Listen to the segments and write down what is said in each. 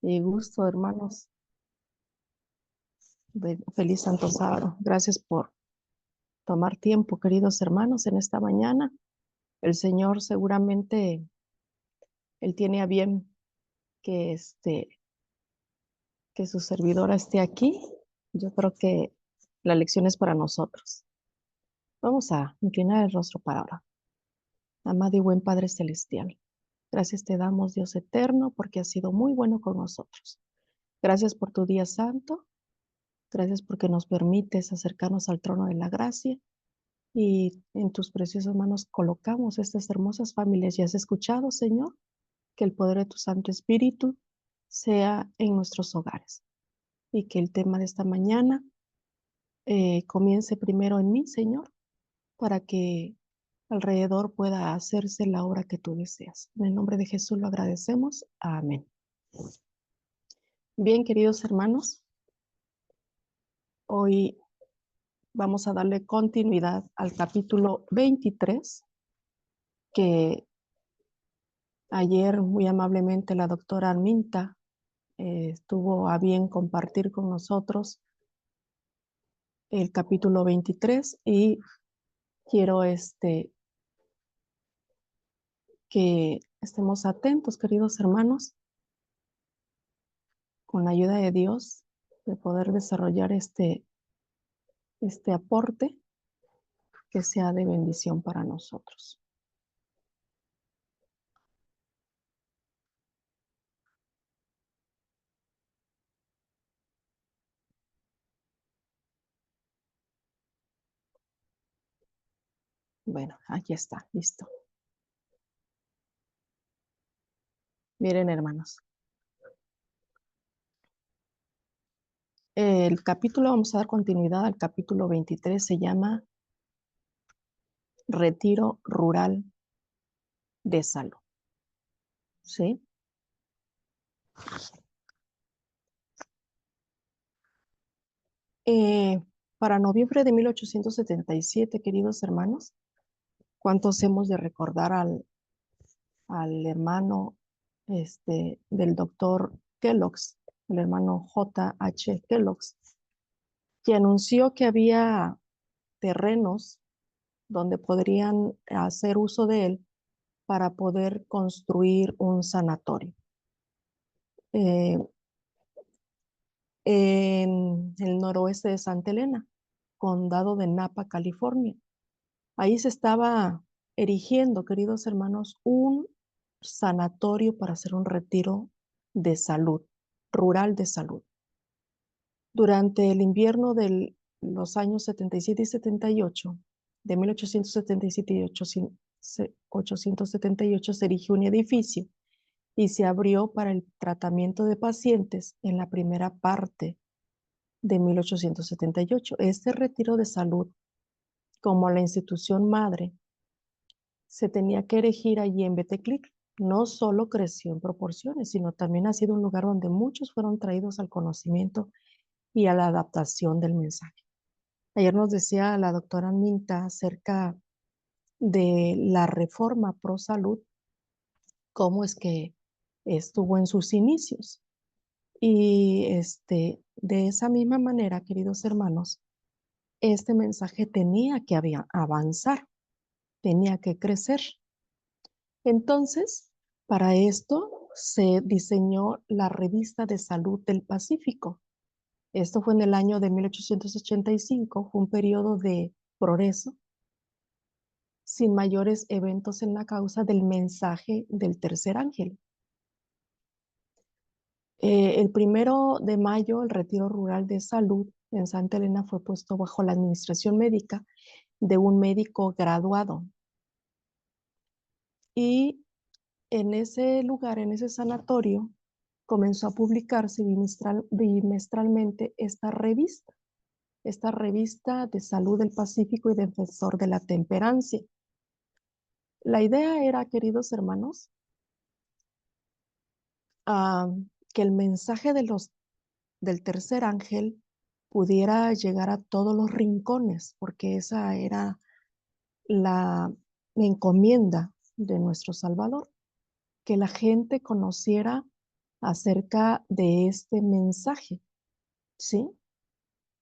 Y gusto, hermanos. Feliz Santo Sábado. Gracias por tomar tiempo, queridos hermanos, en esta mañana. El Señor seguramente, Él tiene a bien que, que su servidora esté aquí. Yo creo que la lección es para nosotros. Vamos a inclinar el rostro para orar. Amado y buen Padre Celestial, gracias te damos, Dios eterno, porque has sido muy bueno con nosotros. Gracias por tu día santo. Gracias porque nos permites acercarnos al trono de la gracia. Y en tus preciosas manos colocamos estas hermosas familias. Ya has escuchado, Señor, que el poder de tu Santo Espíritu sea en nuestros hogares. Y que el tema de esta mañana comience primero en mí, Señor, para que alrededor pueda hacerse la obra que tú deseas. En el nombre de Jesús lo agradecemos. Amén. Bien, queridos hermanos, hoy vamos a darle continuidad al capítulo 23 que ayer muy amablemente la doctora Arminta estuvo a bien compartir con nosotros el capítulo 23 y quiero que estemos atentos, queridos hermanos, con la ayuda de Dios, de poder desarrollar este aporte que sea de bendición para nosotros. Bueno, aquí está, listo. Miren, hermanos. El capítulo, vamos a dar continuidad al capítulo 23, se llama Retiro Rural de Salud. ¿Sí? Eh, para noviembre de 1877, queridos hermanos, ¿cuántos hemos de recordar al hermano del doctor Kellogg's, el hermano J.H. Kellogg's, que anunció que había terrenos donde podrían hacer uso de él para poder construir un sanatorio? Eh, en el noroeste de Santa Elena, condado de Napa, California. Ahí se estaba erigiendo, queridos hermanos, un sanatorio para hacer un retiro de salud, rural de salud. Durante el invierno de los años 77 y 78, de 1877 y 878, se erigió un edificio y se abrió para el tratamiento de pacientes en la primera parte de 1878. Este retiro de salud, como la institución madre, se tenía que erigir allí en Beteclic. No solo creció en proporciones, sino también ha sido un lugar donde muchos fueron traídos al conocimiento y a la adaptación del mensaje. Ayer nos decía la doctora Minta acerca de la reforma pro salud, cómo es que estuvo en sus inicios. Y de esa misma manera, queridos hermanos, este mensaje tenía que avanzar, tenía que crecer. Entonces, para esto se diseñó la Revista de Salud del Pacífico. Esto fue en el año de 1885, fue un periodo de progreso, sin mayores eventos en la causa del mensaje del tercer ángel. El 1 de mayo, el Retiro Rural de Salud en Santa Elena fue puesto bajo la administración médica de un médico graduado. Y en ese lugar, en ese sanatorio, comenzó a publicarse bimestralmente esta revista de salud del Pacífico y defensor de la temperancia. La idea era, queridos hermanos, que el mensaje del tercer ángel pudiera llegar a todos los rincones, porque esa era la encomienda de nuestro Salvador, que la gente conociera acerca de este mensaje, ¿sí?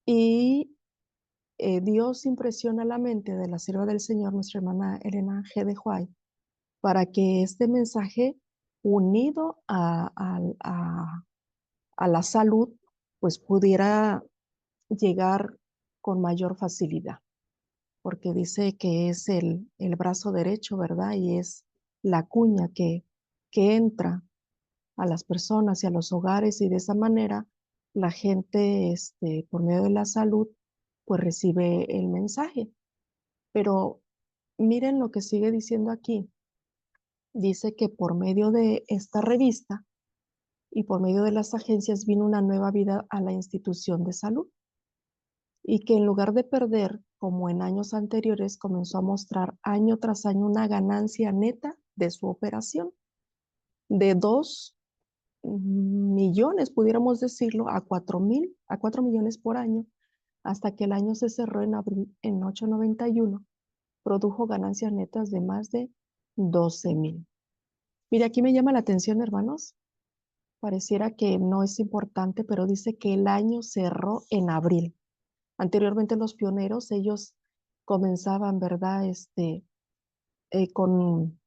Y Dios impresiona la mente de la sierva del Señor, nuestra hermana Elena G. de White, para que este mensaje unido a la salud, pues pudiera llegar con mayor facilidad, porque dice que es el brazo derecho, ¿verdad? Y es la cuña que entra a las personas y a los hogares y de esa manera la gente, por medio de la salud, pues recibe el mensaje. Pero miren lo que sigue diciendo aquí. Dice que por medio de esta revista y por medio de las agencias vino una nueva vida a la institución de salud y que en lugar de perder, como en años anteriores, comenzó a mostrar año tras año una ganancia neta de su operación de 2 millones, pudiéramos decirlo, a 4 millones por año, hasta que el año se cerró en abril en 891, produjo ganancias netas de más de 12,000. Mira, aquí me llama la atención, hermanos. Pareciera que no es importante, pero dice que el año cerró en abril. Anteriormente los pioneros, ellos comenzaban, ¿verdad? Eh, con,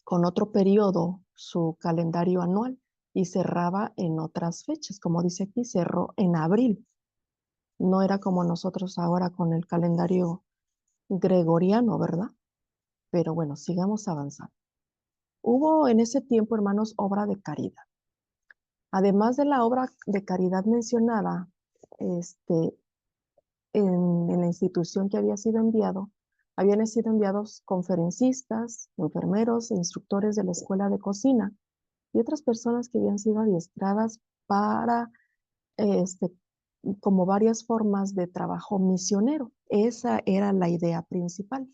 con otro periodo, su calendario anual, y cerraba en otras fechas. Como dice aquí, cerró en abril. No era como nosotros ahora con el calendario gregoriano, ¿verdad? Pero bueno, sigamos avanzando. Hubo en ese tiempo, hermanos, obra de caridad. Además de la obra de caridad mencionada, este, en la institución que había sido enviado, habían sido enviados conferencistas, enfermeros e instructores de la escuela de cocina y otras personas que habían sido adiestradas para, este, como varias formas de trabajo misionero. Esa era la idea principal.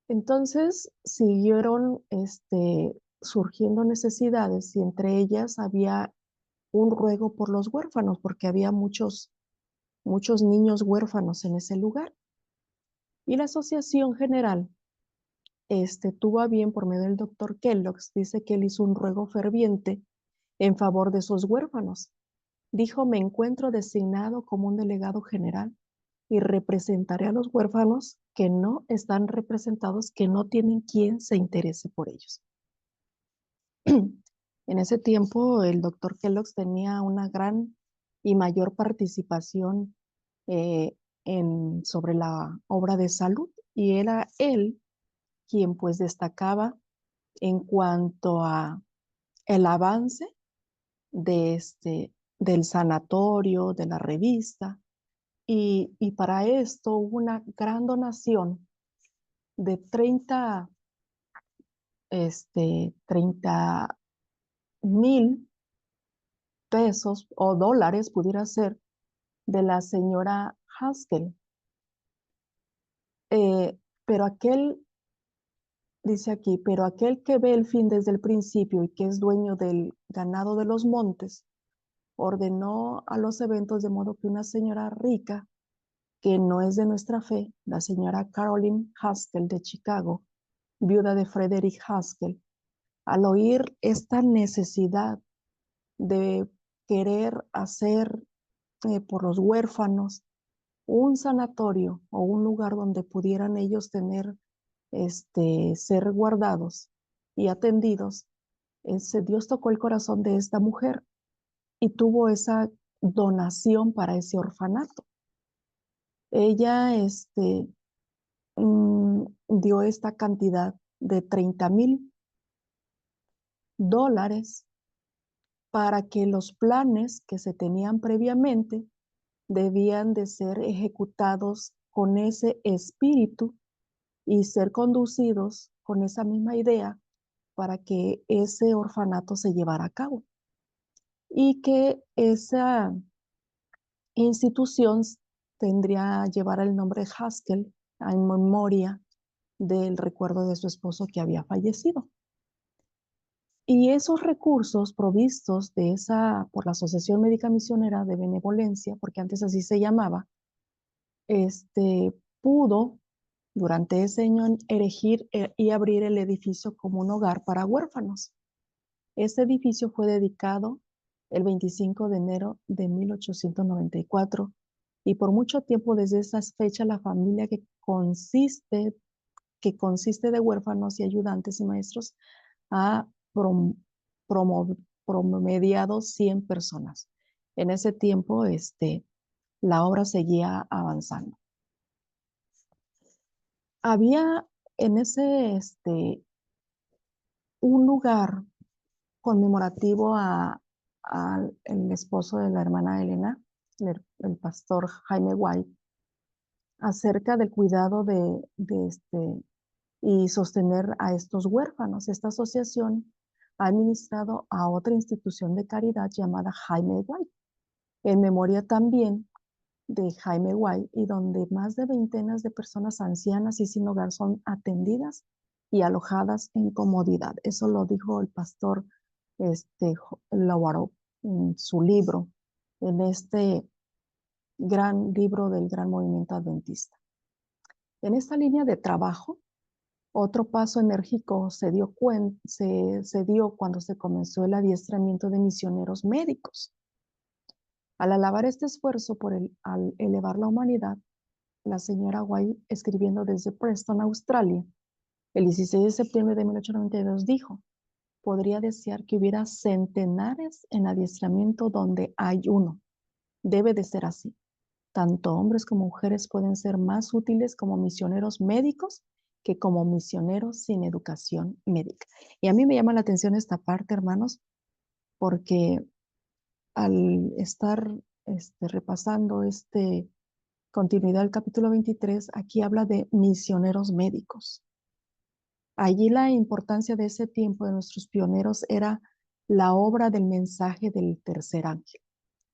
Entonces siguieron surgiendo necesidades y entre ellas había un ruego por los huérfanos, porque había muchos niños huérfanos en ese lugar. Y la Asociación General tuvo a bien, por medio del doctor Kellogg's, dice que él hizo un ruego ferviente en favor de esos huérfanos. Dijo, me encuentro designado como un delegado general y representaré a los huérfanos que no están representados, que no tienen quien se interese por ellos. En ese tiempo, el doctor Kellogg's tenía una gran y mayor participación eh, sobre la obra de salud y era él quien pues destacaba en cuanto a el avance de del sanatorio, de la revista y para esto hubo una gran donación de 30,000 pesos o dólares, pudiera ser, de la señora Haskell. Pero dice aquí, pero aquel que ve el fin desde el principio y que es dueño del ganado de los montes, ordenó a los eventos de modo que una señora rica, que no es de nuestra fe, la señora Caroline Haskell de Chicago, viuda de Frederick Haskell, al oír esta necesidad de querer hacer por los huérfanos un sanatorio o un lugar donde pudieran ellos tener, ser guardados y atendidos, Dios tocó el corazón de esta mujer y tuvo esa donación para ese orfanato. Ella, dio esta cantidad de 30,000 dólares para que los planes que se tenían previamente debían de ser ejecutados con ese espíritu y ser conducidos con esa misma idea para que ese orfanato se llevara a cabo y que esa institución tendría llevar el nombre Haskell en memoria del recuerdo de su esposo que había fallecido. Y esos recursos provistos por la Asociación Médica Misionera de Benevolencia, porque antes así se llamaba, pudo durante ese año erigir y abrir el edificio como un hogar para huérfanos. Este edificio fue dedicado el 25 de enero de 1894 y por mucho tiempo desde esas fechas la familia que consiste de huérfanos y ayudantes y maestros ha promediado 100 personas. En ese tiempo, la obra seguía avanzando. Había en ese, un lugar conmemorativo al el esposo de la hermana Elena, el pastor Jaime White, acerca del cuidado y sostener a estos huérfanos. Esta asociación ha administrado a otra institución de caridad llamada Jaime White, en memoria también de Jaime White, y donde más de veintenas de personas ancianas y sin hogar son atendidas y alojadas en comodidad. Eso lo dijo el pastor Lawarov en su libro, en este gran libro del gran movimiento adventista. En esta línea de trabajo, otro paso enérgico se dio cuando se comenzó el adiestramiento de misioneros médicos. Al alabar este esfuerzo al elevar la humanidad, la señora White, escribiendo desde Preston, Australia, el 16 de septiembre de 1892, dijo: podría desear que hubiera centenares en adiestramiento donde hay uno. Debe de ser así. Tanto hombres como mujeres pueden ser más útiles como misioneros médicos que como misioneros sin educación médica. Y a mí me llama la atención esta parte, hermanos, porque al estar repasando continuidad del capítulo 23, aquí habla de misioneros médicos. Allí la importancia de ese tiempo de nuestros pioneros era la obra del mensaje del tercer ángel,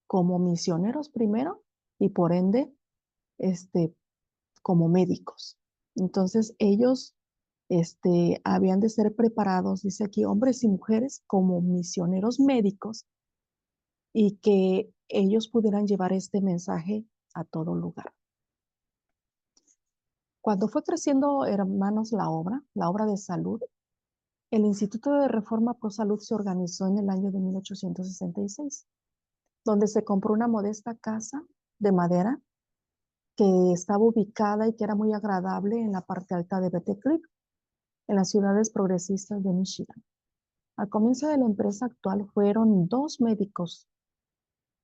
como misioneros primero y por ende, como médicos. Entonces ellos, habían de ser preparados, dice aquí, hombres y mujeres como misioneros médicos y que ellos pudieran llevar este mensaje a todo lugar. Cuando fue creciendo, hermanos, la obra de salud, el Instituto de Reforma Pro Salud se organizó en el año de 1866, donde se compró una modesta casa de madera que estaba ubicada y que era muy agradable en la parte alta de Battle Creek, en las ciudades progresistas de Michigan. Al comienzo de la empresa actual fueron 2 médicos,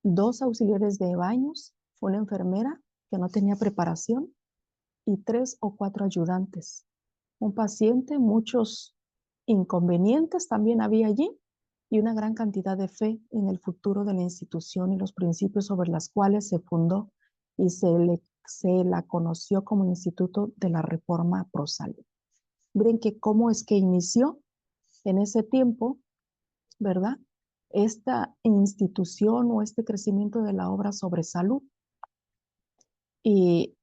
2 auxiliares de baños, una enfermera que no tenía preparación y 3 o 4 ayudantes. Un paciente, muchos inconvenientes también había allí y una gran cantidad de fe en el futuro de la institución y los principios sobre los cuales se fundó y se la conoció como Instituto de la Reforma Pro Salud. Miren que cómo es que inició en ese tiempo, ¿verdad? Esta institución o este crecimiento de la obra sobre salud y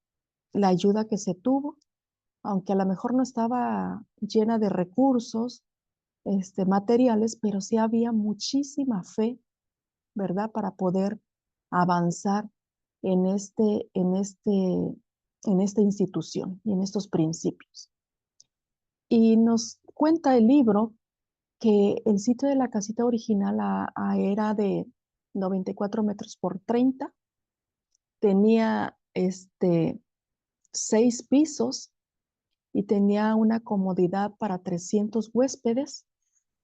la ayuda que se tuvo, aunque a lo mejor no estaba llena de recursos materiales, pero sí había muchísima fe, ¿verdad? Para poder avanzar en, en esta institución y en estos principios. Y nos cuenta el libro que el sitio de la casita original era de 94 metros por 30, tenía 6 pisos y tenía una comodidad para 300 huéspedes,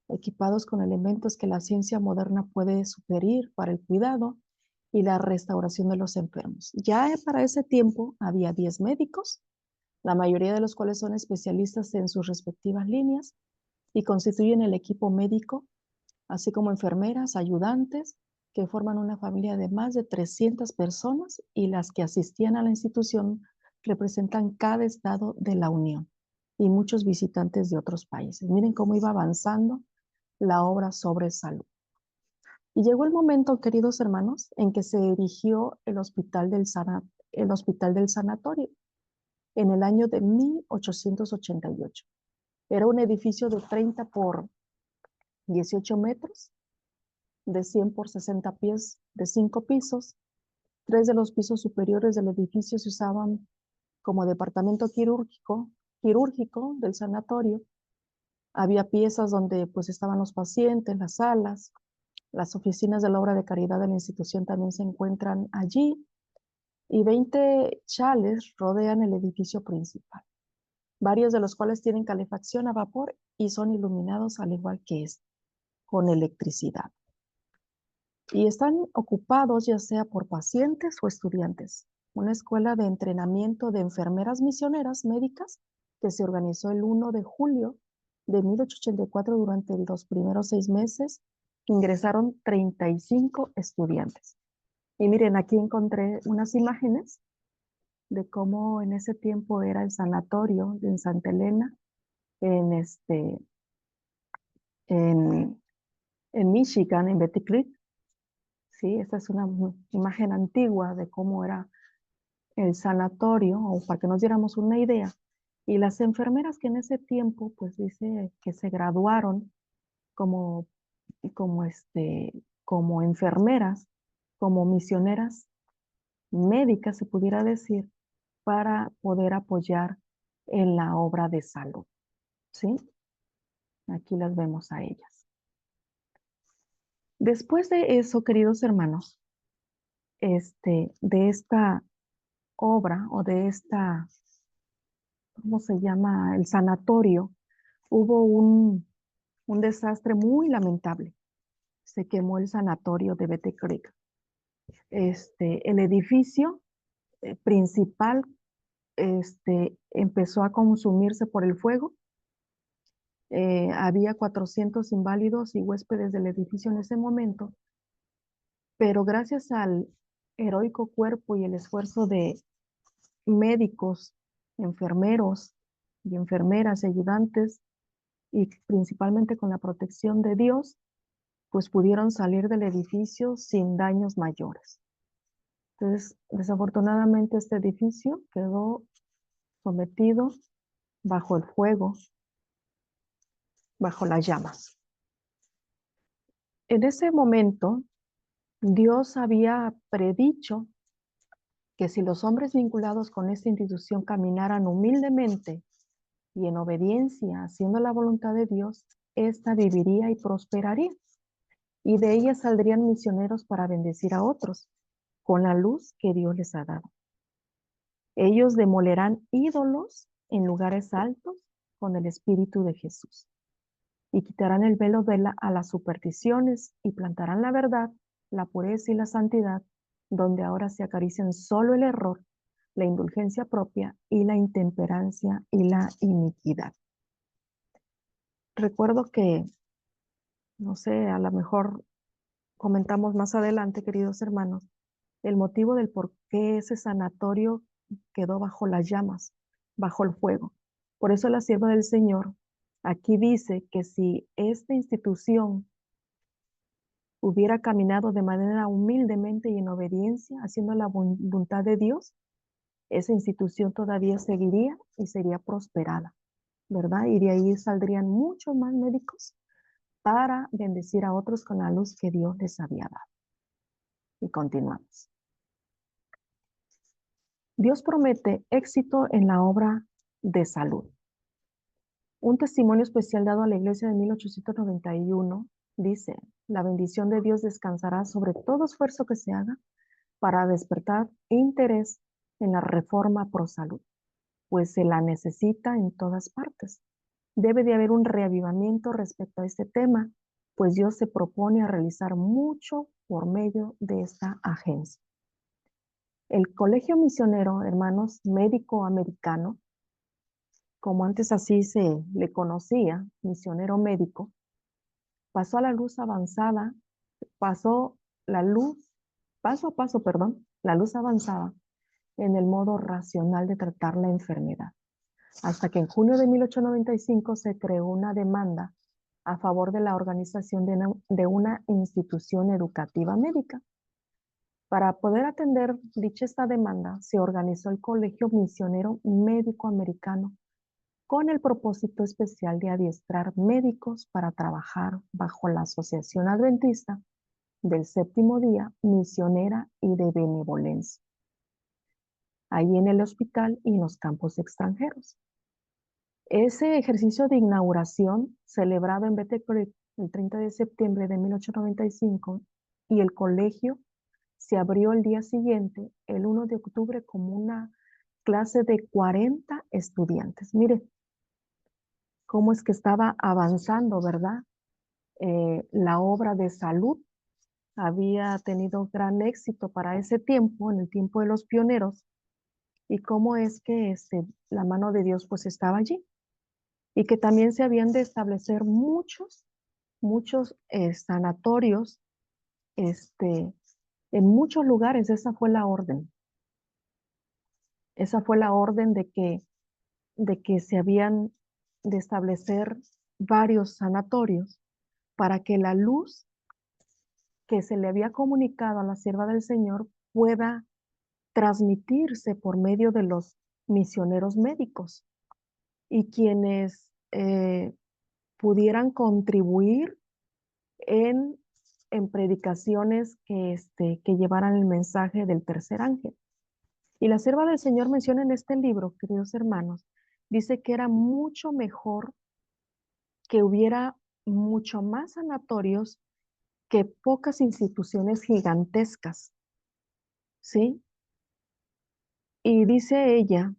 equipados con elementos que la ciencia moderna puede sugerir para el cuidado y la restauración de los enfermos. Ya para ese tiempo había 10 médicos, la mayoría de los cuales son especialistas en sus respectivas líneas y constituyen el equipo médico, así como enfermeras, ayudantes, que forman una familia de más de 300 personas y las que asistían a la institución representan cada estado de la Unión y muchos visitantes de otros países. Miren cómo iba avanzando la obra sobre salud. Y llegó el momento, queridos hermanos, en que se erigió el Hospital del Sanatorio en el año de 1888. Era un edificio de 30 por 18 metros, de 100 por 60 pies, de 5 pisos. 3 de los pisos superiores del edificio se usaban como departamento quirúrgico del sanatorio Había piezas donde pues estaban los pacientes, las salas, las oficinas de la obra de caridad de la institución también se encuentran allí y 20 chales rodean el edificio principal, varios de los cuales tienen calefacción a vapor y son iluminados al igual que este, con electricidad. Y están ocupados ya sea por pacientes o estudiantes. Una escuela de entrenamiento de enfermeras misioneras médicas que se organizó el 1 de julio de 1884 durante los primeros 6 meses. Ingresaron 35 estudiantes. Y miren, aquí encontré unas imágenes de cómo en ese tiempo era el sanatorio en Santa Elena, en, en, en Michigan, en Betty Creek. Sí, esta es una imagen antigua de cómo era el sanatorio, o para que nos diéramos una idea. Y las enfermeras que en ese tiempo, pues dice que se graduaron como, como enfermeras, como misioneras médicas, se pudiera decir, para poder apoyar en la obra de salud. ¿Sí? Aquí las vemos a ellas. Después de eso, queridos hermanos, de esta obra o de esta, ¿cómo se llama? El sanatorio, hubo un desastre muy lamentable. Se quemó el sanatorio de Betty Creek. El edificio principal empezó a consumirse por el fuego. Había 400 inválidos y huéspedes del edificio en ese momento, pero gracias al heroico cuerpo y el esfuerzo de médicos, enfermeros y enfermeras, ayudantes, y principalmente con la protección de Dios, pues pudieron salir del edificio sin daños mayores. Entonces, desafortunadamente este edificio quedó sometido bajo el fuego, bajo las llamas. En ese momento, Dios había predicho que si los hombres vinculados con esta institución caminaran humildemente y en obediencia, haciendo la voluntad de Dios, ésta viviría y prosperaría. Y de ella saldrían misioneros para bendecir a otros con la luz que Dios les ha dado. Ellos demolerán ídolos en lugares altos con el Espíritu de Jesús y quitarán el velo a las supersticiones y plantarán la verdad, la pureza y la santidad, donde ahora se acarician solo el error, la indulgencia propia y la intemperancia y la iniquidad. Recuerdo que, no sé, a lo mejor comentamos más adelante, queridos hermanos, el motivo del por qué ese sanatorio quedó bajo las llamas, bajo el fuego. Por eso la sierva del Señor aquí dice que si esta institución hubiera caminado de manera humildemente y en obediencia, haciendo la voluntad de Dios, esa institución todavía seguiría y sería prosperada, ¿verdad? Y de ahí saldrían muchos más médicos para bendecir a otros con la luz que Dios les había dado. Y continuamos. Dios promete éxito en la obra de salud. Un testimonio especial dado a la iglesia de 1891 dice, la bendición de Dios descansará sobre todo esfuerzo que se haga para despertar interés en la reforma pro salud, pues se la necesita en todas partes. Debe de haber un reavivamiento respecto a este tema, pues Dios se propone a realizar mucho por medio de esta agencia. El Colegio Misionero, hermanos, médico americano, como antes así se le conocía, misionero médico, pasó a la luz avanzada, pasó la luz, paso a paso, perdón, la luz avanzada en el modo racional de tratar la enfermedad. Hasta que en junio de 1895 se creó una demanda a favor de la organización de una institución educativa médica. Para poder atender esta demanda, se organizó el Colegio Misionero Médico Americano con el propósito especial de adiestrar médicos para trabajar bajo la Asociación Adventista del Séptimo Día, Misionera y de Benevolencia, ahí en el hospital y en los campos extranjeros. Ese ejercicio de inauguración, celebrado en Battle Creek el 30 de septiembre de 1895, y el colegio se abrió el día siguiente, el 1 de octubre, como una clase de 40 estudiantes. Mire cómo es que estaba avanzando, ¿verdad? La obra de salud había tenido gran éxito para ese tiempo, en el tiempo de los pioneros, y cómo es que la mano de Dios pues estaba allí, y que también se habían de establecer muchos sanatorios, en muchos lugares. Esa fue la orden de que se habían de establecer varios sanatorios para que la luz que se le había comunicado a la sierva del Señor pueda transmitirse por medio de los misioneros médicos y quienes pudieran contribuir en, en predicaciones que llevaran el mensaje del tercer ángel. Y la sierva del Señor menciona en este libro, queridos hermanos, dice que era mucho mejor que hubiera mucho más sanatorios que pocas instituciones gigantescas, ¿sí? Y dice ella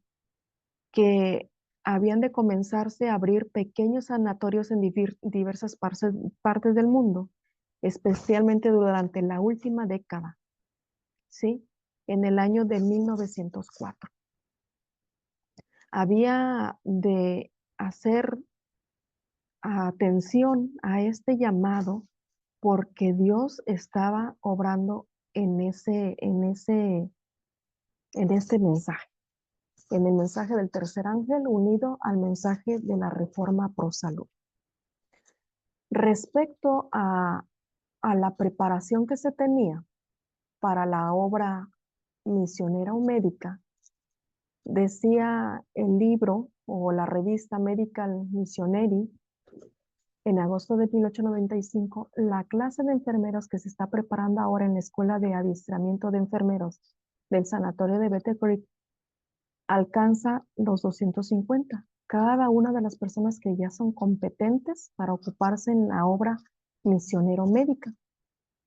que habían de comenzarse a abrir pequeños sanatorios en diversas partes del mundo, especialmente durante la última década, ¿sí? En el año de 1904. Había de hacer atención a este llamado porque Dios estaba obrando en este mensaje, en el mensaje del tercer ángel unido al mensaje de la reforma pro salud. Respecto a la preparación que se tenía para la obra misionera o médica, decía el libro o la revista Medical Missionary en agosto de 1895, la clase de enfermeros que se está preparando ahora en la Escuela de Adiestramiento de Enfermeros del Sanatorio de Battle Creek alcanza los 250. Cada una de las personas que ya son competentes para ocuparse en la obra misionero-médica.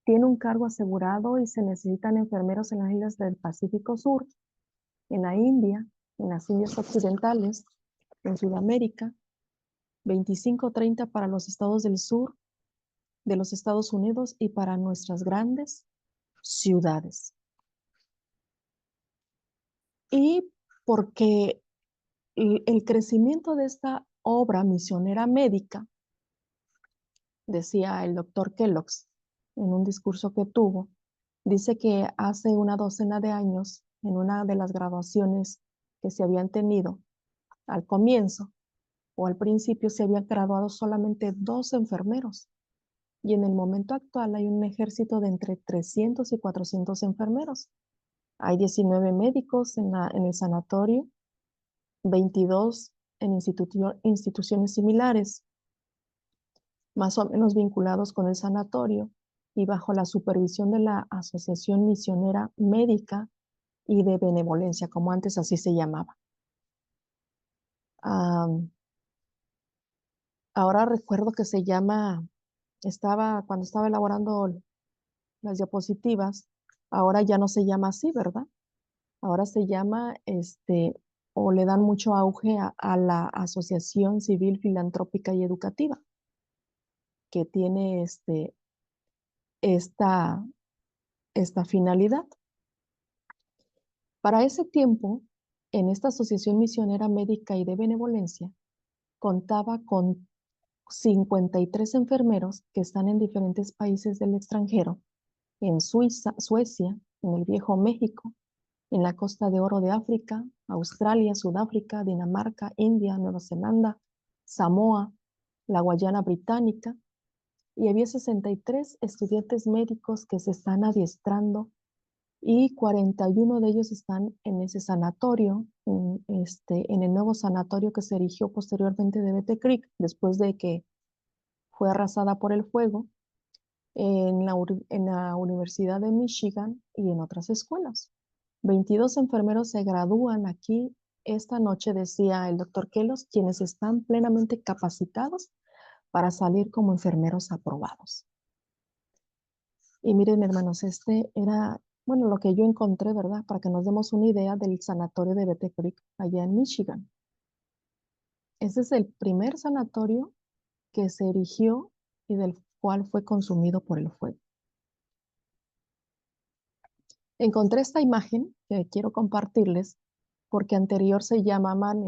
Tiene un cargo asegurado y se necesitan enfermeros en las islas del Pacífico Sur, en la India, en las Indias Occidentales, en Sudamérica, 25 o 30 para los estados del sur de los Estados Unidos y para nuestras grandes ciudades. Y porque el crecimiento de esta obra misionera médica, decía el doctor Kellogg's en un discurso que tuvo, dice que hace una docena de años, en una de las graduaciones que se habían tenido al comienzo o al principio, se habían graduado solamente 2 enfermeros. Y en el momento actual hay un ejército de entre 300 y 400 enfermeros. Hay 19 médicos en el sanatorio, 22 en instituciones similares, más o menos vinculados con el sanatorio y bajo la supervisión de la Asociación Misionera Médica y de Benevolencia, como antes así se llamaba. Ahora recuerdo que cuando estaba elaborando las diapositivas, ahora ya no se llama así, ¿verdad? Ahora se llama, o le dan mucho auge a la Asociación Civil Filantrópica y Educativa, que tiene esta, esta finalidad. Para ese tiempo, en esta Asociación Misionera Médica y de Benevolencia, contaba con 53 enfermeros que están en diferentes países del extranjero, en Suiza, Suecia, en el Viejo México, en la Costa de Oro de África, Australia, Sudáfrica, Dinamarca, India, Nueva Zelanda, Samoa, la Guayana Británica, y había 63 estudiantes médicos que se están adiestrando y 41 de ellos están en ese sanatorio, en el nuevo sanatorio que se erigió posteriormente de Battle Creek, después de que fue arrasada por el fuego, en la Universidad de Michigan y en otras escuelas. 22 enfermeros se gradúan aquí esta noche, decía el doctor Kelos, quienes están plenamente capacitados para salir como enfermeros aprobados. Y miren, hermanos, este era, bueno, lo que yo encontré, ¿verdad? Para que nos demos una idea del sanatorio de Battle Creek, allá en Michigan. Ese es el primer sanatorio que se erigió y del cual fue consumido por el fuego. Encontré esta imagen que quiero compartirles porque anterior se llamaban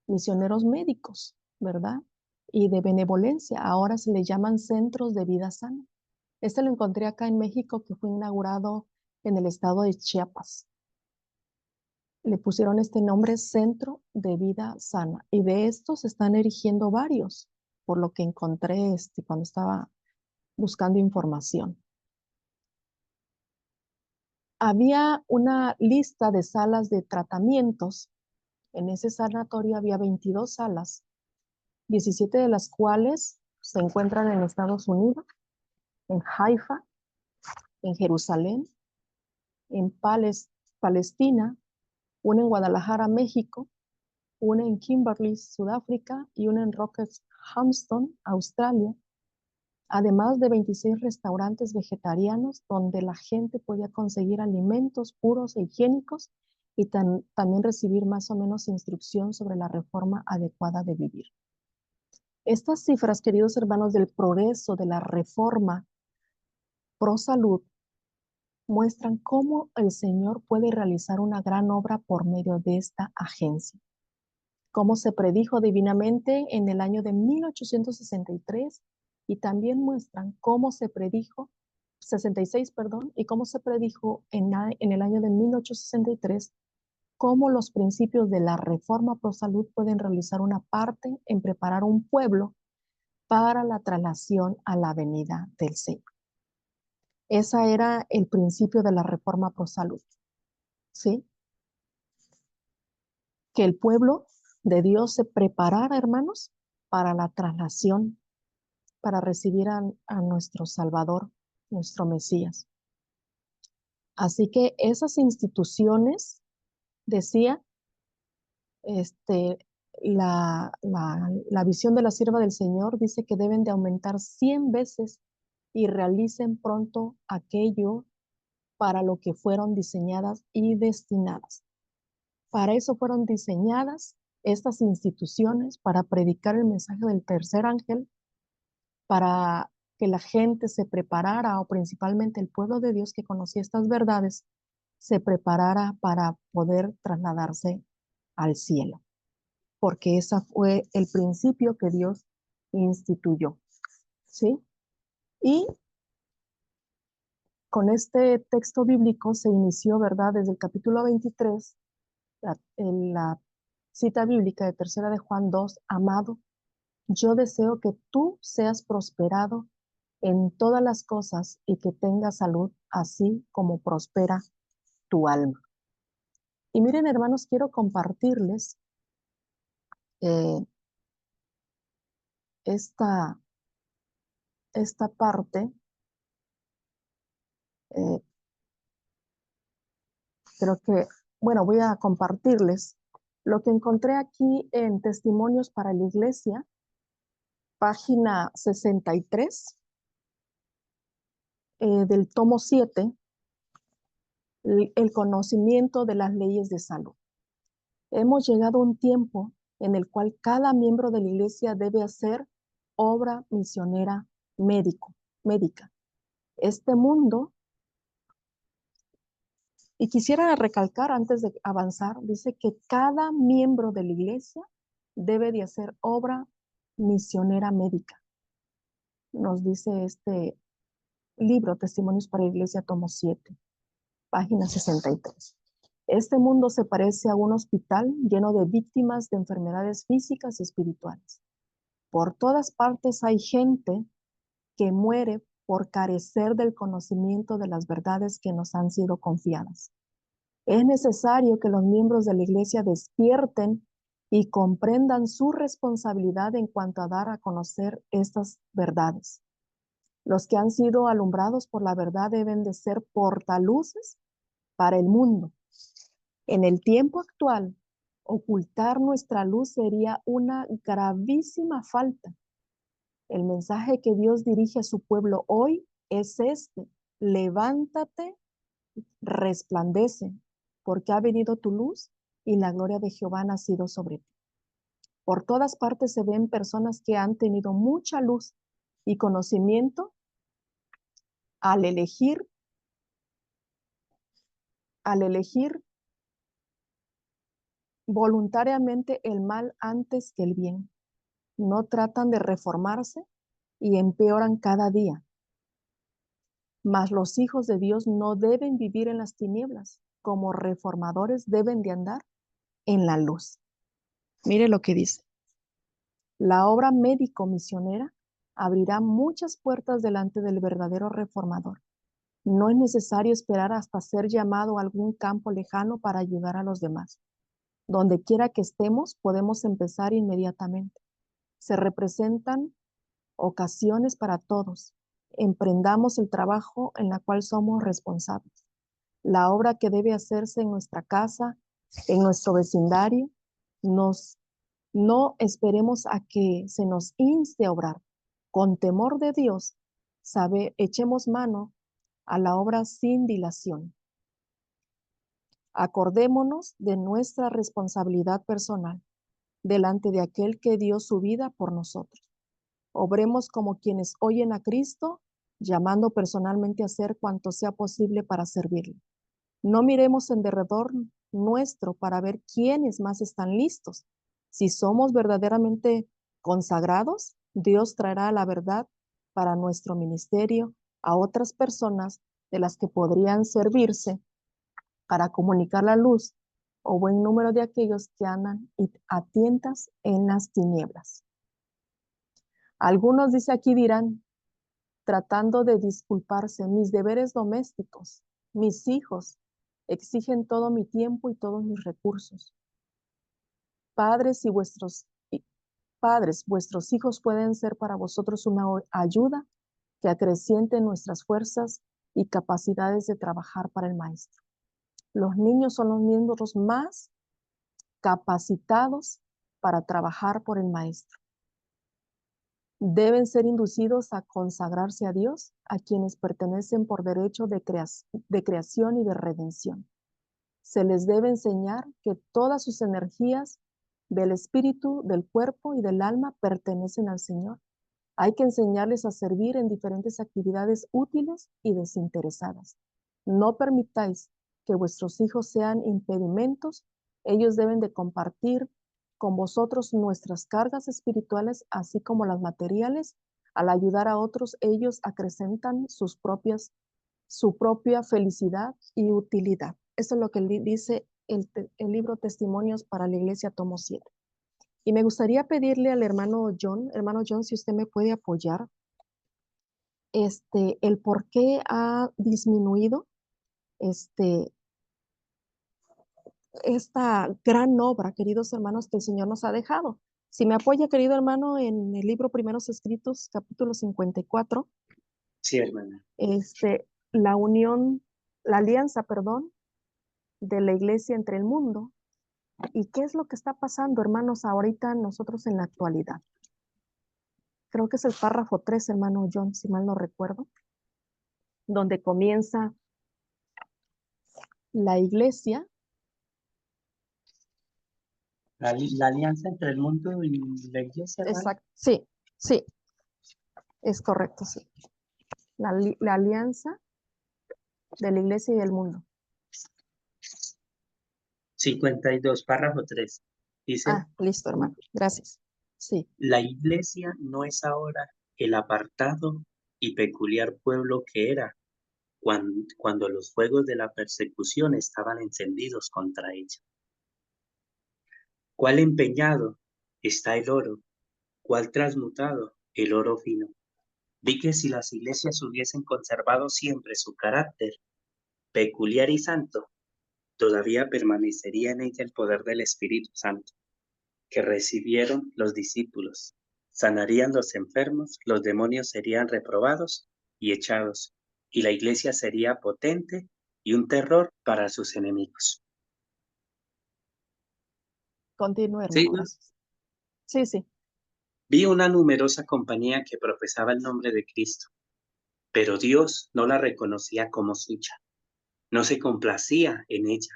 misioneros médicos, ¿verdad? Y de benevolencia. Ahora se le llaman centros de vida sana. Este lo encontré acá en México, que fue inaugurado en el estado de Chiapas. Le pusieron este nombre, Centro de Vida Sana. Y de estos se están erigiendo varios, por lo que encontré cuando estaba buscando información. Había una lista de salas de tratamientos. En ese sanatorio había 22 salas, 17 de las cuales se encuentran en Estados Unidos, en Haifa, en Jerusalén, en Palestina, una en Guadalajara, México, una en Kimberley, Sudáfrica, y una en Rockhampton, Australia, además de 26 restaurantes vegetarianos donde la gente podía conseguir alimentos puros e higiénicos y también recibir más o menos instrucción sobre la reforma adecuada de vivir. Estas cifras, queridos hermanos, del progreso de la reforma pro salud muestran cómo el Señor puede realizar una gran obra por medio de esta agencia. Cómo se predijo divinamente en el año de 1863 y también muestran cómo se predijo, 66, perdón, y cómo se predijo en el año de 1863, cómo los principios de la reforma pro salud pueden realizar una parte en preparar un pueblo para la traslación a la venida del Señor. Ese era el principio de la reforma pro salud, ¿sí? Que el pueblo de Dios se preparara, hermanos, para la traslación, para recibir a nuestro Salvador, nuestro Mesías. Así que esas instituciones, decía, la visión de la sierva del Señor dice que deben de aumentar 100 veces y realicen pronto aquello para lo que fueron diseñadas y destinadas. Para eso fueron diseñadas estas instituciones, para predicar el mensaje del tercer ángel, para que la gente se preparara, o principalmente el pueblo de Dios que conocía estas verdades, se preparara para poder trasladarse al cielo, porque ese fue el principio que Dios instituyó, ¿sí? Y con este texto bíblico se inició, ¿verdad? Desde el capítulo 23, en la cita bíblica de tercera de Juan 2, amado, yo deseo que tú seas prosperado en todas las cosas y que tengas salud, así como prospera tu alma. Y miren, hermanos, quiero compartirles eh, esta, esta parte. eh, Creo que, bueno, voy a compartirles lo que encontré aquí en Testimonios para la Iglesia, página 63, del tomo 7, el conocimiento de las leyes de salud. Hemos llegado a un tiempo en el cual cada miembro de la iglesia debe hacer obra misionera médica. Este mundo, y quisiera recalcar antes de avanzar, dice que cada miembro de la iglesia debe de hacer obra misionera médica. Nos dice este libro, Testimonios para la Iglesia, tomo 7, página 63. Este mundo se parece a un hospital lleno de víctimas de enfermedades físicas y espirituales. Por todas partes hay gente que muere por carecer del conocimiento de las verdades que nos han sido confiadas. Es necesario que los miembros de la iglesia despierten y comprendan su responsabilidad en cuanto a dar a conocer estas verdades. Los que han sido alumbrados por la verdad deben de ser portaluces para el mundo. En el tiempo actual, Ocultar nuestra luz sería una gravísima falta. El mensaje que Dios dirige a su pueblo hoy es este: levántate, resplandece, porque ha venido tu luz y la gloria de Jehová ha nacido sobre ti. Por todas partes se ven personas que han tenido mucha luz y conocimiento al elegir voluntariamente el mal antes que el bien. No tratan de reformarse y empeoran cada día. Mas los hijos de Dios no deben vivir en las tinieblas. Como reformadores deben de andar en la luz. Mire lo que dice. La obra médico-misionera abrirá muchas puertas delante del verdadero reformador. No es necesario esperar hasta ser llamado a algún campo lejano para ayudar a los demás. Donde quiera que estemos, podemos empezar inmediatamente. Se representan ocasiones para todos. Emprendamos el trabajo en la cual somos responsables. La obra que debe hacerse en nuestra casa, en nuestro vecindario, no esperemos a que se nos inste a obrar. Con temor de Dios, echemos mano a la obra sin dilación. Acordémonos de nuestra responsabilidad personal delante de aquel que dio su vida por nosotros. Obremos como quienes oyen a Cristo, llamando personalmente a hacer cuanto sea posible para servirle. No miremos en derredor nuestro para ver quiénes más están listos. Si somos verdaderamente consagrados, Dios traerá la verdad para nuestro ministerio a otras personas de las que podrían servirse para comunicar la luz o buen número de aquellos que andan a tientas en las tinieblas. Algunos, dice aquí, dirán, tratando de disculparse, mis deberes domésticos, mis hijos, exigen todo mi tiempo y todos mis recursos. Padres, vuestros hijos pueden ser para vosotros una ayuda que acreciente nuestras fuerzas y capacidades de trabajar para el maestro. Los niños son los miembros más capacitados para trabajar por el maestro. Deben ser inducidos a consagrarse a Dios, a quienes pertenecen por derecho de creación y de redención. Se les debe enseñar que todas sus energías del espíritu, del cuerpo y del alma pertenecen al Señor. Hay que enseñarles a servir en diferentes actividades útiles y desinteresadas. No permitáis que vuestros hijos sean impedimentos. Ellos deben de compartir con vosotros nuestras cargas espirituales, así como las materiales. Al ayudar a otros, ellos acrecentan su propia felicidad y utilidad. Eso es lo que dice el libro Testimonios para la Iglesia, tomo 7. Y me gustaría pedirle al hermano John, si usted me puede apoyar, el por qué ha disminuido esta gran obra, queridos hermanos, que el Señor nos ha dejado. Si me apoya, querido hermano, en el libro Primeros Escritos, capítulo 54. Sí, hermana. La alianza, perdón, de la iglesia entre el mundo. ¿Y qué es lo que está pasando, hermanos, ahorita nosotros en la actualidad? Creo que es el párrafo 3, hermano John, si mal no recuerdo, donde comienza la iglesia. La alianza entre el mundo y la iglesia, hermana. Exacto, sí, es correcto, sí. La alianza de la iglesia y el mundo. 52, párrafo 3. Dice, Listo, hermano, gracias. Sí, la iglesia no es ahora el apartado y peculiar pueblo que era cuando los fuegos de la persecución estaban encendidos contra ella. ¿Cuál empeñado está el oro? ¿Cuál transmutado el oro fino? Vi que si las iglesias hubiesen conservado siempre su carácter peculiar y santo, todavía permanecería en ella el poder del Espíritu Santo, que recibieron los discípulos. Sanarían los enfermos, los demonios serían reprobados y echados, y la iglesia sería potente y un terror para sus enemigos. Continúe, Sí, hermano, ¿no? gracias. Sí, sí. Vi una numerosa compañía que profesaba el nombre de Cristo, pero Dios no la reconocía como suya, no se complacía en ella.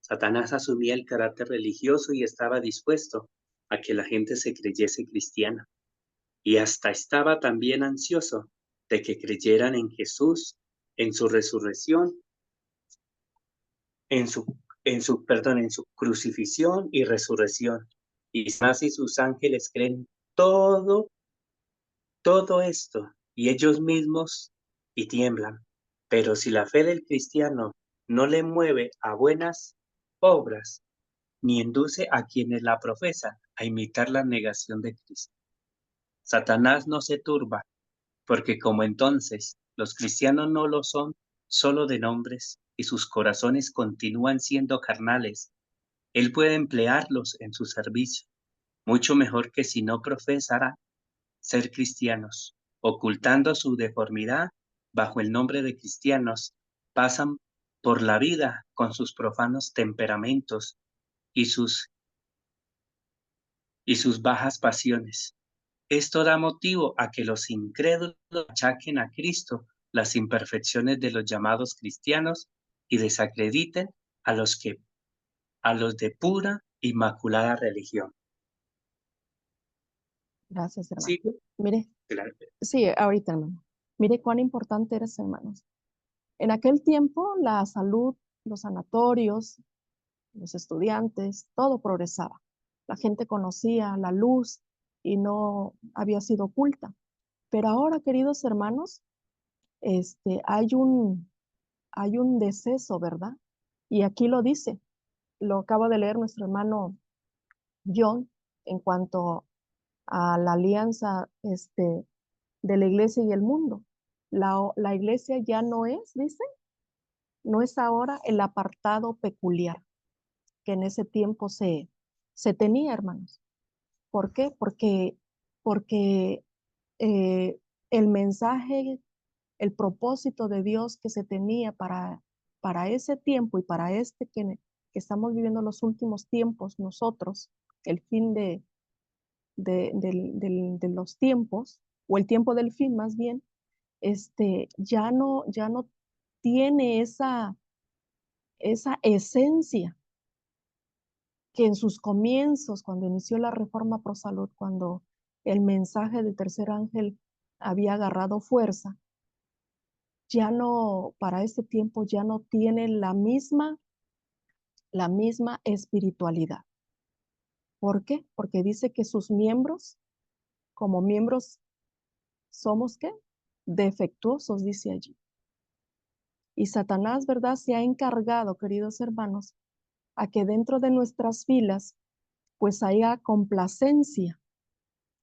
Satanás asumía el carácter religioso y estaba dispuesto a que la gente se creyese cristiana, y hasta estaba también ansioso de que creyeran en Jesús, en su resurrección, en su, en su crucifixión y resurrección. Y Satanás y sus ángeles creen todo esto, y ellos mismos y tiemblan. Pero si la fe del cristiano no le mueve a buenas obras, ni induce a quienes la profesan a imitar la negación de Cristo, Satanás no se turba, porque como entonces los cristianos no lo son solo de nombres y sus corazones continúan siendo carnales, él puede emplearlos en su servicio, mucho mejor que si no profesara ser cristianos, ocultando su deformidad bajo el nombre de cristianos, pasan por la vida con sus profanos temperamentos y sus bajas pasiones. Esto da motivo a que los incrédulos achaquen a Cristo las imperfecciones de los llamados cristianos y desacrediten a a los de pura, inmaculada religión. Gracias, hermano. Sí, Mire, claro. sí, ahorita, hermano. Mire cuán importante eres, hermanos. En aquel tiempo, la salud, los sanatorios, los estudiantes, todo progresaba. La gente conocía la luz y no había sido oculta. Pero ahora, queridos hermanos, hay un deceso, ¿verdad? Y aquí lo dice, lo acaba de leer nuestro hermano John en cuanto a la alianza de la iglesia y el mundo. La iglesia ya no es, dice, no es ahora el apartado peculiar que en ese tiempo se tenía, hermanos. ¿Por qué? Porque eh, el mensaje, el propósito de Dios que se tenía para ese tiempo y para que estamos viviendo los últimos tiempos nosotros, el fin de los tiempos, o el tiempo del fin más bien, ya no tiene esa esencia que en sus comienzos, cuando inició la reforma pro salud, cuando el mensaje del tercer ángel había agarrado fuerza, ya no, para este tiempo ya no tiene la misma espiritualidad. ¿Por qué? Porque dice que sus miembros, como miembros, somos ¿qué? Defectuosos, dice allí. Y Satanás, ¿verdad? Se ha encargado, queridos hermanos, a que dentro de nuestras filas, pues haya complacencia,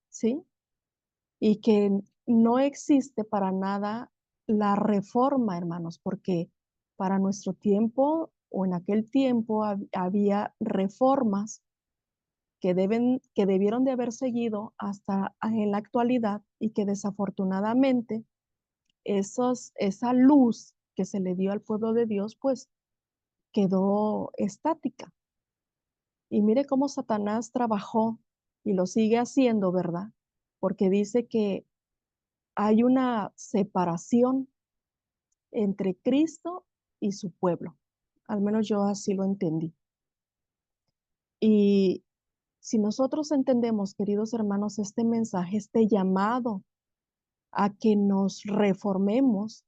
¿sí? Y que no existe para nada la reforma, hermanos, porque para nuestro tiempo o en aquel tiempo había reformas que debieron de haber seguido hasta en la actualidad y que desafortunadamente esa luz que se le dio al pueblo de Dios, pues quedó estática. Y mire cómo Satanás trabajó y lo sigue haciendo, ¿verdad? Porque dice que hay una separación entre Cristo y su pueblo. Al menos yo así lo entendí. Y si nosotros entendemos, queridos hermanos, este mensaje, este llamado a que nos reformemos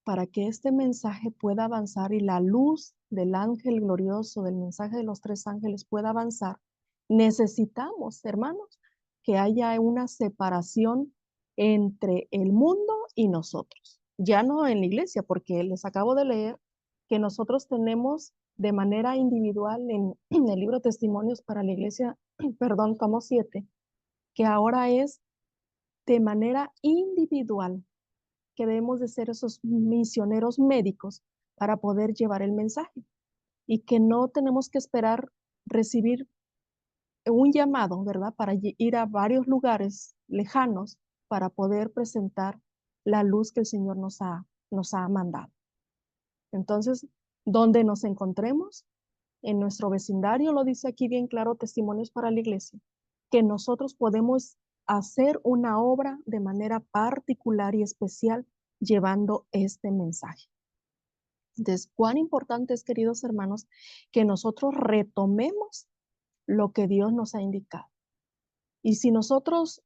para que este mensaje pueda avanzar y la luz del ángel glorioso, del mensaje de los tres ángeles pueda avanzar, necesitamos, hermanos, que haya una separación entre el mundo y nosotros. Ya no en la iglesia, porque les acabo de leer que nosotros tenemos de manera individual en el libro Testimonios para la iglesia, perdón, tomo 7, que ahora es de manera individual que debemos de ser esos misioneros médicos para poder llevar el mensaje y que no tenemos que esperar recibir un llamado, ¿verdad? Para ir a varios lugares lejanos para poder presentar la luz que el Señor nos ha mandado. Entonces, donde nos encontremos, en nuestro vecindario, lo dice aquí bien claro, Testimonios para la Iglesia, que nosotros podemos hacer una obra de manera particular y especial llevando este mensaje. Entonces, cuán importante es, queridos hermanos, que nosotros retomemos lo que Dios nos ha indicado. Y si nosotros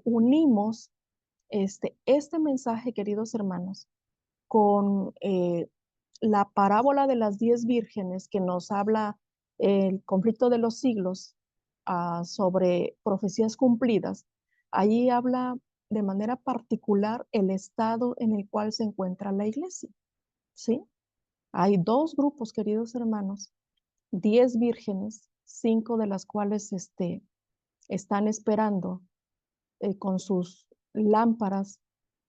unimos este mensaje, queridos hermanos, con la parábola de las 10 vírgenes que nos habla el conflicto de los siglos sobre profecías cumplidas, ahí habla de manera particular el estado en el cual se encuentra la iglesia, ¿sí? Hay dos grupos, queridos hermanos, 10 vírgenes, 5 de las cuales están esperando con sus lámparas,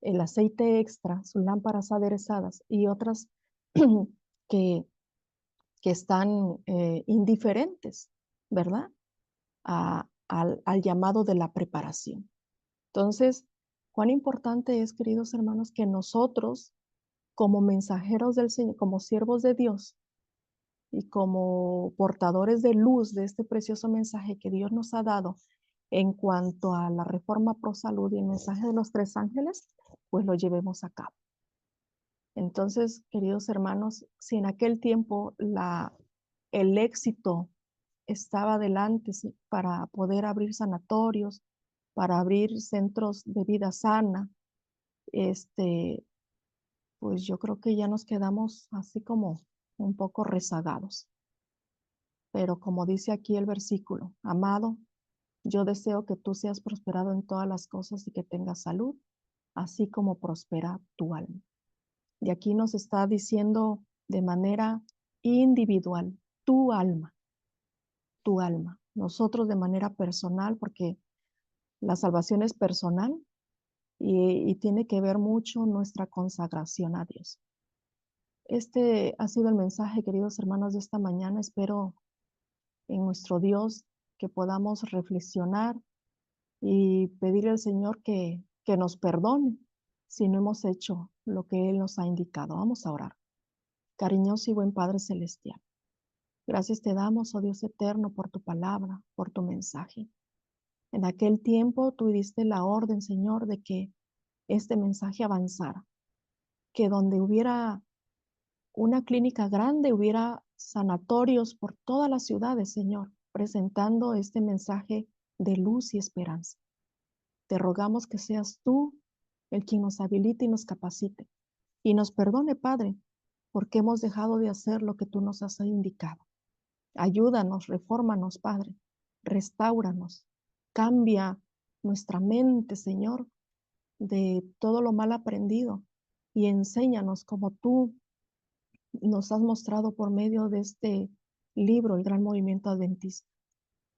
el aceite extra, sus lámparas aderezadas, y otras que, que están indiferentes, ¿verdad? Al llamado de la preparación. Entonces, cuán importante es, queridos hermanos, que nosotros, como mensajeros del Señor, como siervos de Dios y como portadores de luz de este precioso mensaje que Dios nos ha dado en cuanto a la reforma pro salud y el mensaje de los 3 ángeles, pues lo llevemos a cabo. Entonces, queridos hermanos, si en aquel tiempo el éxito estaba delante para poder abrir sanatorios, para abrir centros de vida sana, pues yo creo que ya nos quedamos así como un poco rezagados. Pero como dice aquí el versículo, amado, yo deseo que tú seas prosperado en todas las cosas y que tengas salud, así como prospera tu alma. Y aquí nos está diciendo de manera individual, tu alma, tu alma. Nosotros de manera personal, porque la salvación es personal y tiene que ver mucho nuestra consagración a Dios. Este ha sido el mensaje, queridos hermanos, de esta mañana. Espero en nuestro Dios que podamos reflexionar y pedirle al Señor que nos perdone si no hemos hecho lo que Él nos ha indicado. Vamos a orar. Cariñoso y buen Padre Celestial, gracias te damos, oh Dios eterno, por tu palabra, por tu mensaje. En aquel tiempo tú diste la orden, Señor, de que este mensaje avanzara, que donde hubiera una clínica grande, hubiera sanatorios por todas las ciudades, Señor, presentando este mensaje de luz y esperanza. Te rogamos que seas tú el quien nos habilite y nos capacite. Y nos perdone, Padre, porque hemos dejado de hacer lo que tú nos has indicado. Ayúdanos, refórmanos, Padre. Restáuranos. Cambia nuestra mente, Señor, de todo lo mal aprendido. Y enséñanos como tú nos has mostrado por medio de este libro, el Gran Movimiento Adventista.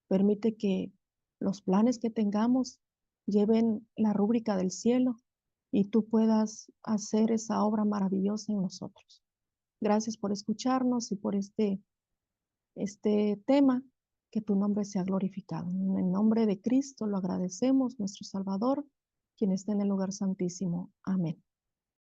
Permite que los planes que tengamos lleven la rúbrica del cielo y tú puedas hacer esa obra maravillosa en nosotros. Gracias por escucharnos y por este tema, que tu nombre sea glorificado. En el nombre de Cristo lo agradecemos, nuestro Salvador, quien está en el lugar santísimo. Amén.